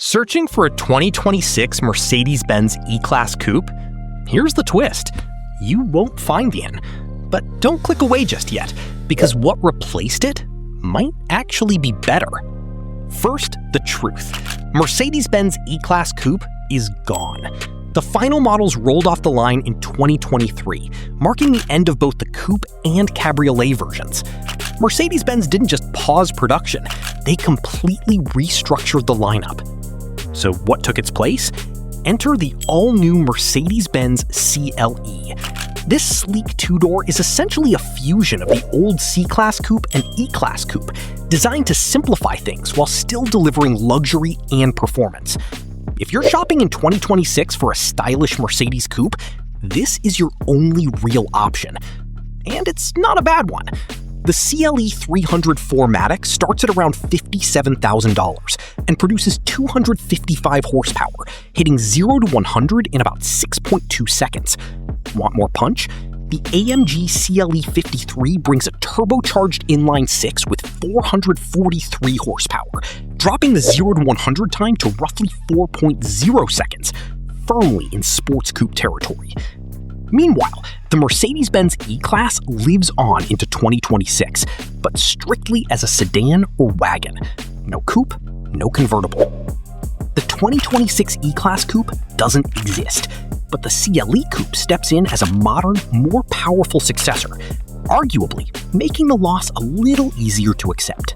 Searching for a 2026 Mercedes-Benz E Class Coupe? Here's the twist. You won't find the N. But don't click away just yet, because what replaced it might actually be better. First, the truth. Mercedes-Benz E Class Coupe is gone. The final models rolled off the line in 2023, marking the end of both the coupe and cabriolet versions. Mercedes-Benz didn't just pause production, they completely restructured the lineup. So what took its place? Enter the all-new Mercedes-Benz CLE. This sleek two-door is essentially a fusion of the old C-Class Coupe and E-Class Coupe, designed to simplify things while still delivering luxury and performance. If you're shopping in 2026 for a stylish Mercedes coupe, this is your only real option. And it's not a bad one. The CLE 300 4MATIC starts at around $57,000 and produces 255 horsepower, hitting 0 to 100 in about 6.2 seconds. Want more punch? The AMG CLE 53 brings a turbocharged inline-six with 443 horsepower, dropping the 0 to 100 time to roughly 4.0 seconds, firmly in sports coupe territory. Meanwhile, the Mercedes-Benz E-Class lives on into 2026, but strictly as a sedan or wagon. No coupe, no convertible. The 2026 E-Class Coupe doesn't exist, but the CLE Coupe steps in as a modern, more powerful successor, arguably making the loss a little easier to accept.